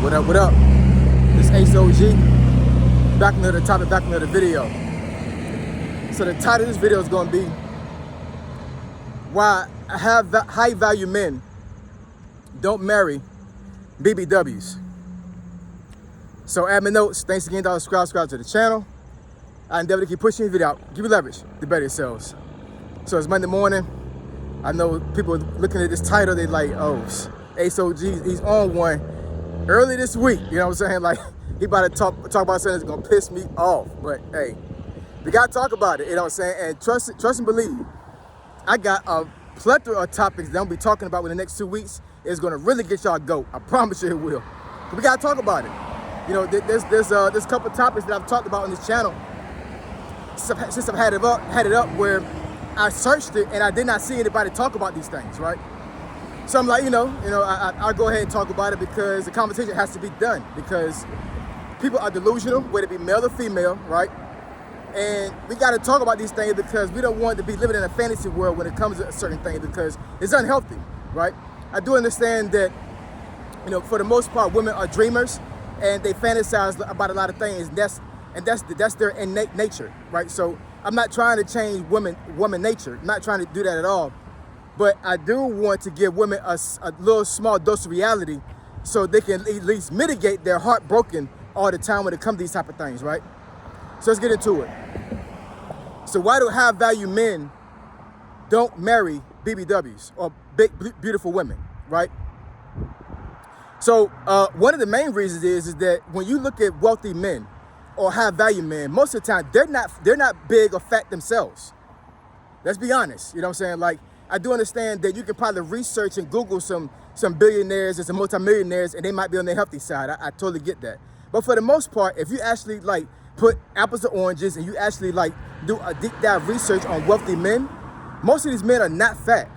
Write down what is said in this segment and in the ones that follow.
What up, what up? This Ace OG. Back into the topic, back into the video. So the title of this video is going to be why high value men don't marry BBWs. So admin notes, thanks again to all the subscribe to the channel. I endeavor to keep pushing the video out. Give you leverage, the better it sells. So it's Monday morning. I know people looking at this title, they like, oh, Ace OG, he's on one early this week. You know what I'm saying? Like, he about to talk about something that's gonna piss me off. But hey, we gotta talk about it, you know what I'm saying? And trust and believe, I got a plethora of topics that I'm gonna be talking about in the next 2 weeks. It's gonna really get y'all go. I promise you it will. But we gotta talk about it. You know, there's a couple topics that I've talked about on this channel since I've had it up where I searched it and I did not see anybody talk about these things, right? So I'm like, I'll go ahead and talk about it because the conversation has to be done, because people are delusional, whether it be male or female, right? And we got to talk about these things because we don't want to be living in a fantasy world when it comes to a certain thing, because it's unhealthy, right? I do understand that, for the most part, women are dreamers and they fantasize about a lot of things. And that's their innate nature, right? So I'm not trying to change woman nature. I'm not trying to do that at all. But I do want to give women a little small dose of reality so they can at least mitigate their heart broken all the time when it comes to these type of things, right? So let's get into it. So why do high value men don't marry BBWs or big, beautiful women, right? So one of the main reasons is that when you look at wealthy men or high value men, most of the time they're not big or fat themselves. Let's be honest. You know what I'm saying? Like, I do understand that you can probably research and Google some billionaires and some multimillionaires and they might be on the healthy side. I totally get that. But for the most part, if you actually like put apples to oranges and you actually like do a deep dive research on wealthy men, most of these men are not fat.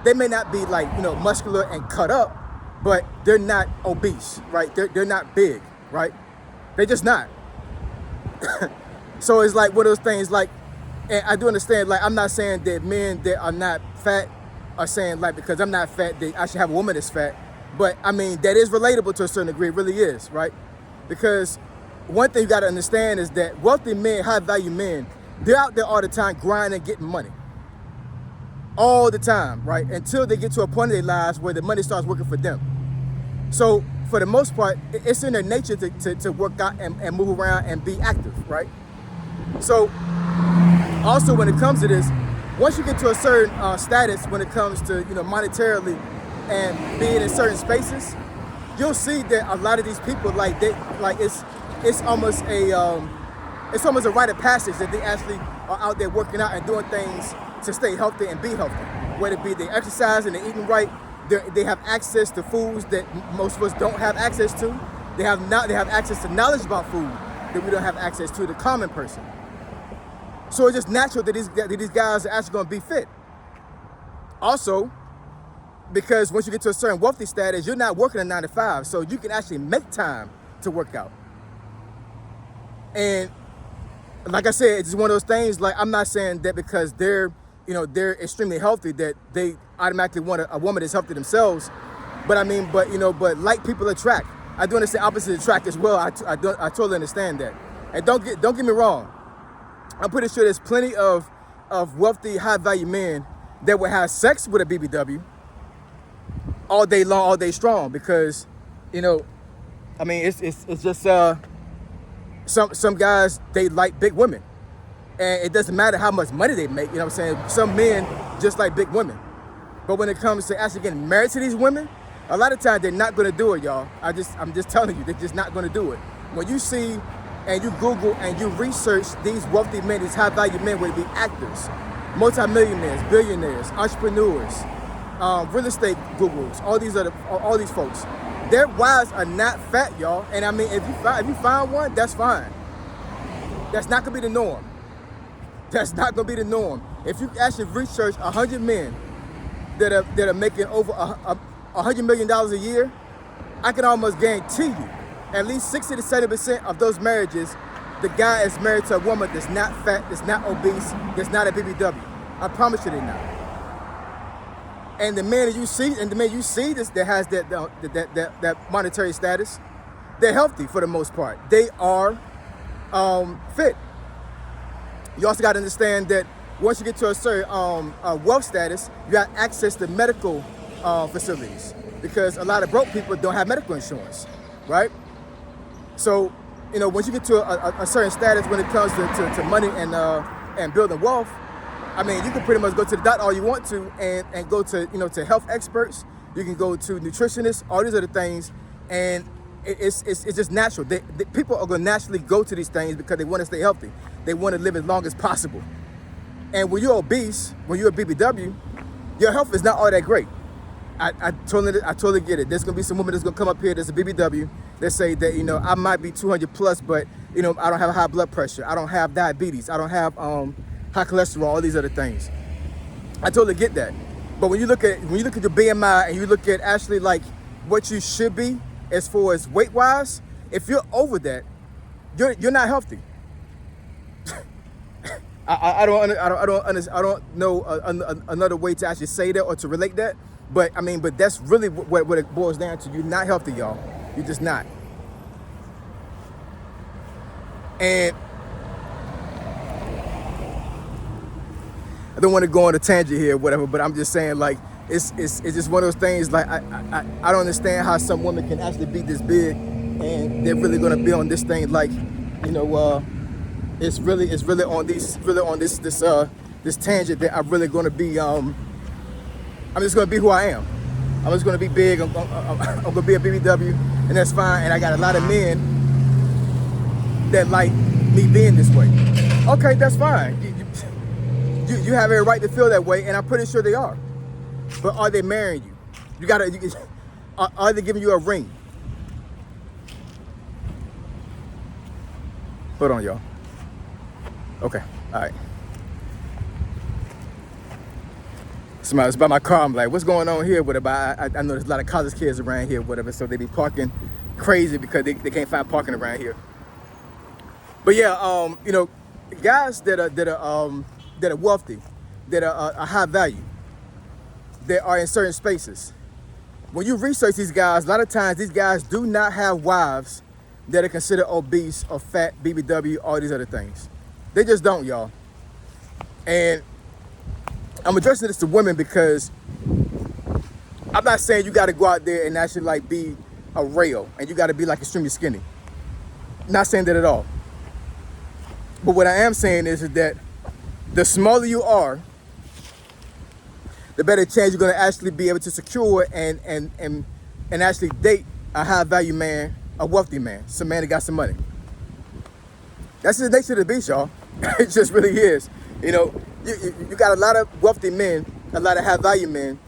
They may not be like, muscular and cut up, but they're not obese, right? They're not big, right? They're just not. So it's like one of those things, like, and I do understand, like, I'm not saying that men that are not fat are saying, like, because I'm not fat, that I should have a woman that's fat. But I mean, that is relatable to a certain degree, it really is, right? Because one thing you gotta understand is that wealthy men, high value men, they're out there all the time grinding and getting money. All the time, right? Until they get to a point in their lives where the money starts working for them. So for the most part, it's in their nature to work out and move around and be active, right? So also when it comes to this, once you get to a certain status when it comes to, monetarily and being in certain spaces, you'll see that a lot of these people, it's almost a rite of passage that they actually are out there working out and doing things to stay healthy and be healthy. Whether it be they exercise and they're eating right, they have access to foods that most of us don't have access to. They have access to knowledge about food that we don't have access to, the common person. So it's just natural that these guys are actually going to be fit. Also, because once you get to a certain wealthy status, you're not working a 9 to 5, so you can actually make time to work out. And like I said, it's one of those things, like, I'm not saying that because they're extremely healthy that they automatically want a woman that's healthy themselves. But I mean, but like people attract. I do understand opposite attract as well. I totally understand that. And don't get me wrong. I'm pretty sure there's plenty of wealthy, high value men that would have sex with a BBW all day long, all day strong, because, I mean, it's just some guys, they like big women. And it doesn't matter how much money they make, what I'm saying? Some men just like big women. But when it comes to actually getting married to these women, a lot of times they're not gonna do it, y'all. I'm just telling you, they're just not gonna do it. When you see and you Google and you research these wealthy men, these high value men, whether it be actors, multimillionaires, billionaires, entrepreneurs, real estate gurus, all these folks, their wives are not fat, y'all. And I mean, if you find one, that's fine. That's not gonna be the norm. That's not gonna be the norm. If you actually research 100 men that are making over $100 million a year, I can almost guarantee you, at least 60 to 70% of those marriages, the guy is married to a woman that's not fat, that's not obese, that's not a BBW. I promise you they're not. And the man you see this that has that monetary status, they're healthy for the most part. They are fit. You also got to understand that once you get to a certain wealth status, you have access to medical facilities, because a lot of broke people don't have medical insurance, right? So, you know, once you get to a certain status when it comes to money and building wealth, I mean, you can pretty much go to the doctor all you want to and go to, you know, to health experts. You can go to nutritionists, all these other things, and it's just natural. People are going to naturally go to these things because they want to stay healthy. They want to live as long as possible. And when you're obese, when you're a BBW, your health is not all that great. I totally get it. There's gonna be some women that's gonna come up here that's a BBW that say that, you know, I might be 200 plus, but, you know, I don't have high blood pressure, I don't have diabetes, I don't have high cholesterol, all these other things. I totally get that. But when you look at your BMI and you look at actually like what you should be as far as weight wise, if you're over that, you're not healthy. I don't know another way to actually say that or to relate that. But I mean, but that's really what it boils down to. You're not healthy, y'all. You're just not. And I don't want to go on a tangent here or whatever, but I'm just saying, like, it's just one of those things. Like, I don't understand how some women can actually be this big and they're really gonna be on this thing, like, you know, it's really on this tangent that I'm really gonna be I'm just gonna be who I am. I'm just gonna be big. I'm gonna be a BBW, and that's fine. And I got a lot of men that like me being this way. Okay, that's fine. You have every right to feel that way, and I'm pretty sure they are. But are they marrying you? Are they giving you a ring? Hold on, y'all. Okay, all right. Somebody's by my car. I'm like, what's going on here? Whatever. I know there's a lot of college kids around here, whatever. So they be parking crazy because they can't find parking around here. But yeah, you know, guys that are wealthy, that are high value, that are in certain spaces. When you research these guys, a lot of times these guys do not have wives that are considered obese or fat, BBW, all these other things. They just don't, y'all. And I'm addressing this to women because I'm not saying you got to go out there and actually like be a rail and you got to be like extremely skinny. Not saying that at all. But what I am saying is that the smaller you are, the better chance you're going to actually be able to secure and actually date a high value man, a wealthy man, some man that got some money. That's the nature of the beast, y'all. It just really is. You know, you got a lot of wealthy men, a lot of high value men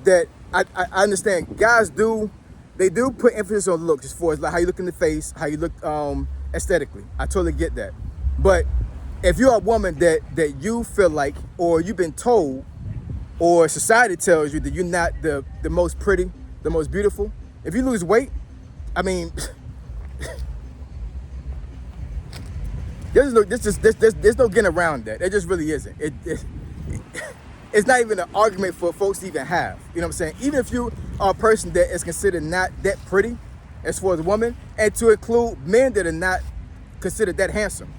that I understand. Guys do put emphasis on looks as far as like how you look in the face, how you look aesthetically. I totally get that. But if you're a woman that you feel like, or you've been told, or society tells you that you're not the most pretty, the most beautiful, if you lose weight, I mean, there's no getting around that. It just really isn't. It's not even an argument for folks to even have. You know what I'm saying? Even if you are a person that is considered not that pretty, as far as a woman, and to include men that are not considered that handsome.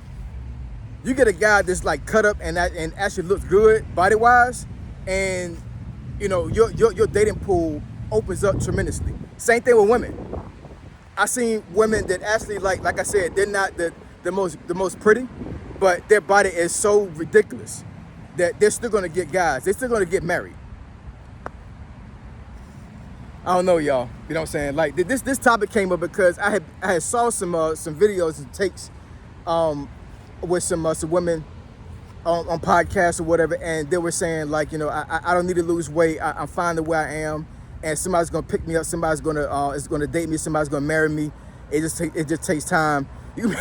You get a guy that's like cut up and actually looks good body wise, and you know your dating pool opens up tremendously. Same thing with women. I seen women that actually like I said, they're not the most pretty, but their body is so ridiculous that they're still gonna get guys. They're still gonna get married. I don't know, y'all. You know what I'm saying? Like this topic came up because I had saw some videos and takes with some women on podcasts or whatever, and they were saying like, you know, I don't need to lose weight. I'm fine the way I am, and somebody's gonna pick me up. Somebody's gonna is gonna date me. Somebody's gonna marry me. It just takes time. You're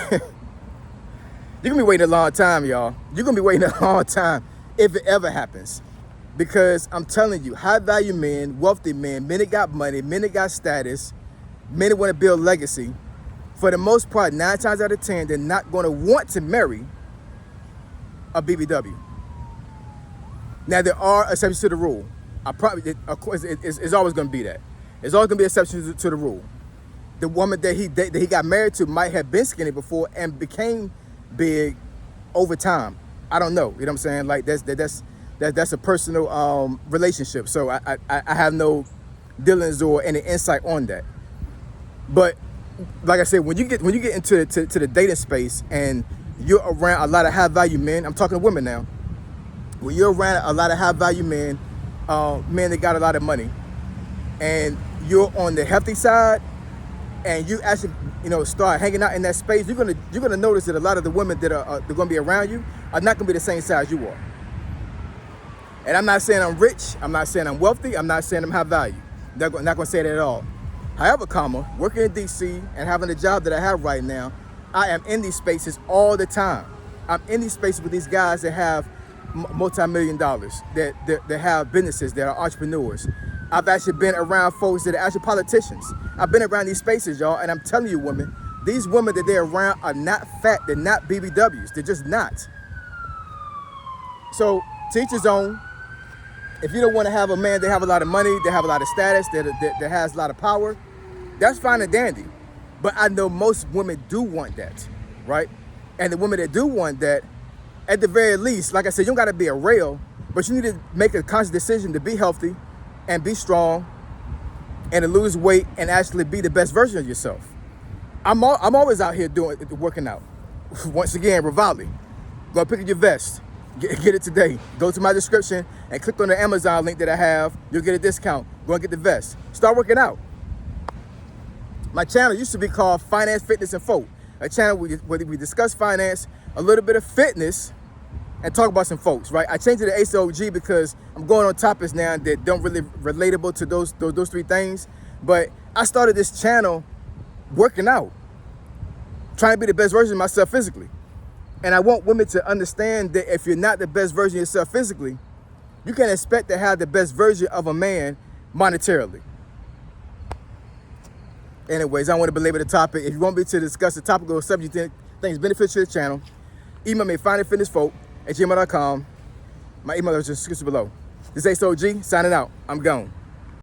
gonna be waiting a long time, y'all. You're gonna be waiting a long time if it ever happens. Because I'm telling you, high value men, wealthy men that got money, men that got status, men that want to build legacy, for the most part, 9 times out of 10, they're not gonna want to marry a BBW. Now, there are exceptions to the rule. Of course, it's always gonna be that. There's always gonna be exceptions to the rule. the woman that he got married to might have been skinny before and became big over time. I don't know. You know what I'm saying? Like that's a personal relationship. So I have no dealings or any insight on that. But like I said, when you get into to the dating space and you're around a lot of high value men, I'm talking to women now. When you're around a lot of high value men, men that got a lot of money, and you're on the healthy side, and you actually start hanging out in that space, you're gonna notice that a lot of the women that are they're gonna be around you are not gonna be the same size you are. And I'm not saying I'm rich, I'm not saying I'm wealthy, I'm not saying I'm high value. Not gonna say that at all. However, working in DC and having the job that I have right now, I am in these spaces all the time. I'm in these spaces with these guys that have multi-million dollars, that have businesses, that are entrepreneurs. I've actually been around folks that are actually politicians. I've been around these spaces, y'all, and I'm telling you, women, these women that they're around are not fat, they're not BBWs, they're just not. So, to each his own. If you don't want to have a man that have a lot of money, that have a lot of status, that has a lot of power, that's fine and dandy. But I know most women do want that, right? And the women that do want that, at the very least, like I said, you don't got to be a rail, but you need to make a conscious decision to be healthy and be strong and to lose weight and actually be the best version of yourself. I'm always out here working out. Once again, Rivali, go pick up your vest. Get it today. Go to my description and click on the Amazon link that I have. You'll get a discount. Go and get the vest. Start working out. My channel used to be called Finance, Fitness, and Folk. A channel where we discuss finance, a little bit of fitness, and talk about some folks, right? I changed it to ACOG because I'm going on topics now that don't really relatable to those three things. But I started this channel working out, trying to be the best version of myself physically. And I want women to understand that if you're not the best version of yourself physically, you can't expect to have the best version of a man monetarily. Anyways, I want to belabor the topic. If you want me to discuss the topic or subject things beneficial to the channel, email me findingfitnessfolk@gmail.com. My email is just below. This is ACOG signing out. I'm gone.